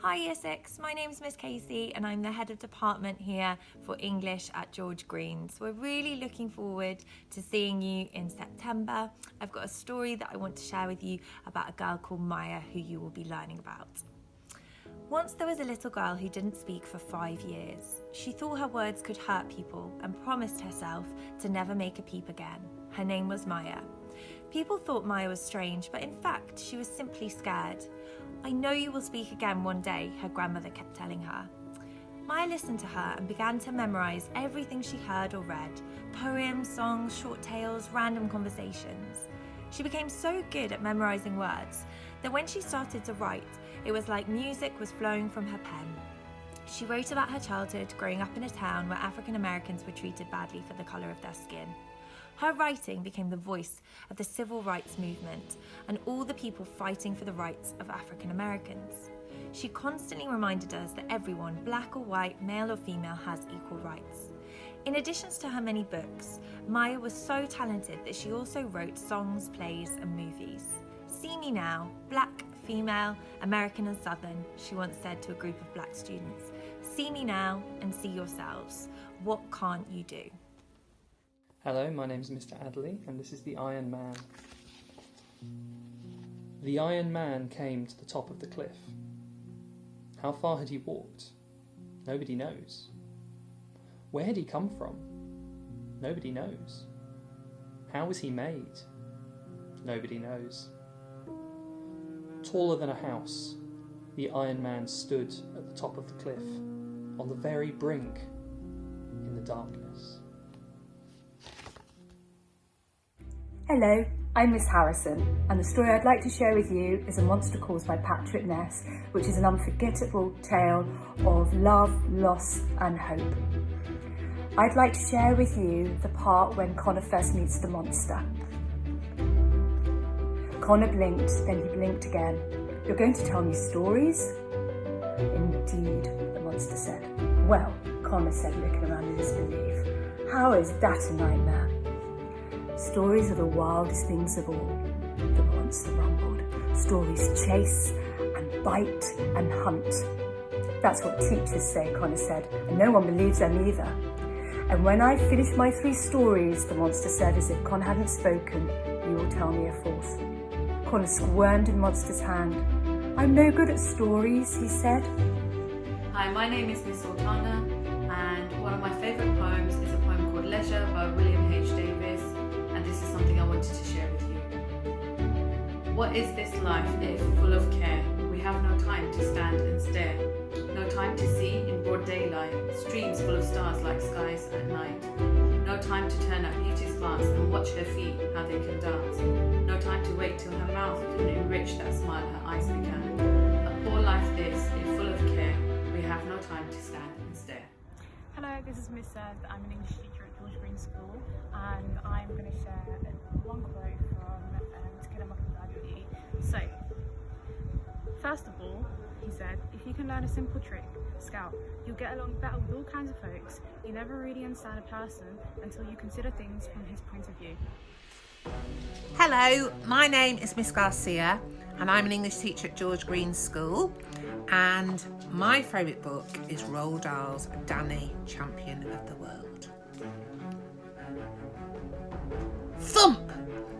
Hi Year 6, my name is Miss Casey and I'm the head of department here for English at George Green's. We're really looking forward to seeing you in September. I've got a story that I want to share with you about a girl called Maya who you will be learning about. Once there was a little girl who didn't speak for 5 years. She thought her words could hurt people and promised herself to never make a peep again. Her name was Maya. People thought Maya was strange, but in fact she was simply scared. "I know you will speak again one day," her grandmother kept telling her. Maya listened to her and began to memorise everything she heard or read: poems, songs, short tales, random conversations. She became so good at memorising words that when she started to write, it was like music was flowing from her pen. She wrote about her childhood growing up in a town where African Americans were treated badly for the colour of their skin. Her writing became the voice of the civil rights movement and all the people fighting for the rights of African Americans. She constantly reminded us that everyone, black or white, male or female, has equal rights. In addition to her many books, Maya was so talented that she also wrote songs, plays and movies. "See me now, black, female, American and Southern," she once said to a group of black students. "See me now and see yourselves. What can't you do?" Hello, my name is Mr. Adderley, and this is the Iron Man. The Iron Man came to the top of the cliff. How far had he walked? Nobody knows. Where had he come from? Nobody knows. How was he made? Nobody knows. Taller than a house, the Iron Man stood at the top of the cliff, on the very brink, in the darkness. Hello, I'm Miss Harrison, and the story I'd like to share with you is A Monster Caused by Patrick Ness, which is an unforgettable tale of love, loss and hope. I'd like to share with you the part when Connor first meets the monster. Connor blinked, then he blinked again. "You're going to tell me stories?" "Indeed," the monster said. "Well," Connor said, looking around in disbelief, "how is that a nightmare?" "Stories are the wildest things of all," the monster rumbled. "Stories chase and bite and hunt." "That's what teachers say," Connor said, "and no one believes them either." "And when I finish my 3 stories," the monster said, as if Connor hadn't spoken, "you will tell me a 4th. Connor squirmed in the monster's hand. "I'm no good at stories," he said. Hi, my name is Miss Sultana, and one of my favourite poems is a poem called Leisure by William H. Davies, and this is something I wanted to share with you. What is this life if full of care? We have no time to stand and stare, no time to see in broad daylight, streams full of stars like skies at night. No time to turn at beauty's glance and watch her feet, how they can dance. No time to wait till her mouth can enrich that smile her eyes began. A poor life this, if full of care, we have no time to stand and stare. Hello, this is Miss Seth. I'm an English teacher at George Green School, and I'm going to share one quote from To Kill a Mockingbird. So, first of all, he said, "If you can learn a simple trick, Scout, you'll get along better with all kinds of folks. You never really understand a person until you consider things from his point of view." Hello, my name is Miss Garcia and I'm an English teacher at George Green School, and my favourite book is Roald Dahl's Danny, Champion of the World. Thump!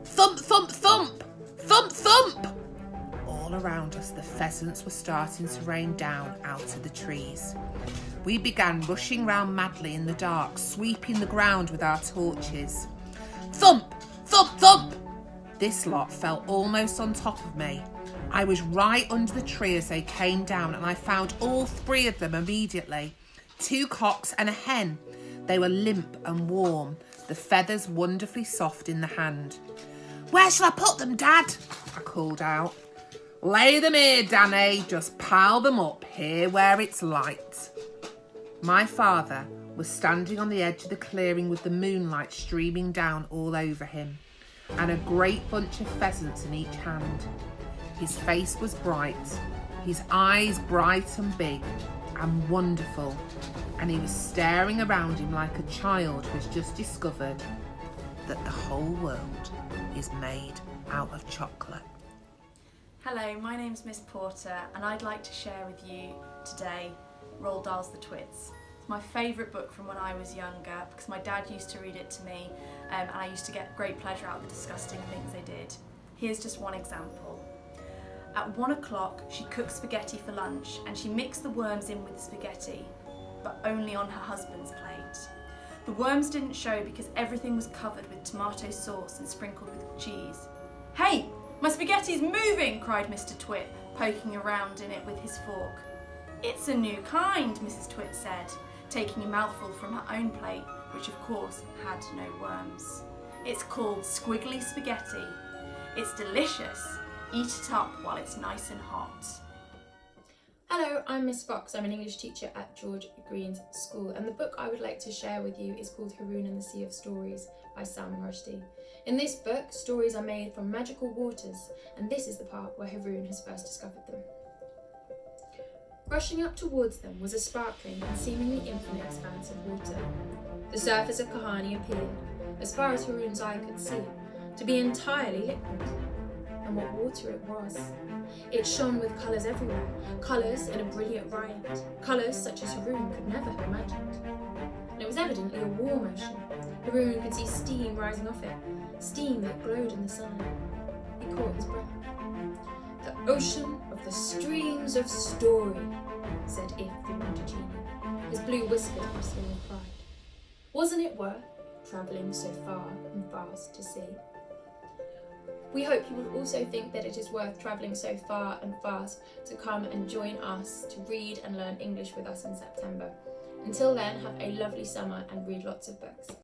Thump, thump, thump! Thump, thump! All around us the pheasants were starting to rain down out of the trees. We began rushing round madly in the dark, sweeping the ground with our torches. Thump! Thump, thump! This lot fell almost on top of me. I was right under the tree as they came down, and I found all 3 of them immediately. 2 cocks and a hen. They were limp and warm, the feathers wonderfully soft in the hand. "Where shall I put them, Dad?" I called out. "Lay them here, Danny. Just pile them up here where it's light." My father was standing on the edge of the clearing with the moonlight streaming down all over him, and a great bunch of pheasants in each hand. His face was bright, his eyes bright and big and wonderful, and he was staring around him like a child who has just discovered that the whole world is made out of chocolate. Hello, my name's Miss Porter and I'd like to share with you today Roald Dahl's The Twits. It's my favourite book from when I was younger because my dad used to read it to me and I used to get great pleasure out of the disgusting things they did. Here's just one example. At 1 o'clock she cooked spaghetti for lunch and she mixed the worms in with the spaghetti, but only on her husband's plate. The worms didn't show because everything was covered with tomato sauce and sprinkled with cheese. "Hey! My spaghetti's moving!" cried Mr. Twit, poking around in it with his fork. "It's a new kind," Mrs. Twit said, taking a mouthful from her own plate, which of course had no worms. "It's called squiggly spaghetti. It's delicious. Eat it up while it's nice and hot." Hello, I'm Miss Fox. I'm an English teacher at George Green's school, and the book I would like to share with you is called Haroun and the Sea of Stories by Salman Rushdie. In this book, stories are made from magical waters, and this is the part where Haroun has first discovered them. Rushing up towards them was a sparkling and seemingly infinite expanse of water. The surface of Kahani appeared, as far as Haroun's eye could see, to be entirely liquid. And what water it was! It shone with colours everywhere, colours in a brilliant riot, colours such as Haroun could never have imagined. And it was evidently a warm ocean. Haroun could see steam rising off it, steam that glowed in the sun. He caught his breath. "The ocean of the streams of story," said If the water genie, his blue whiskers bristling with pride. Wasn't it worth travelling so far and fast to see? We hope you will also think that it is worth travelling so far and fast to come and join us to read and learn English with us in September. Until then, have a lovely summer and read lots of books.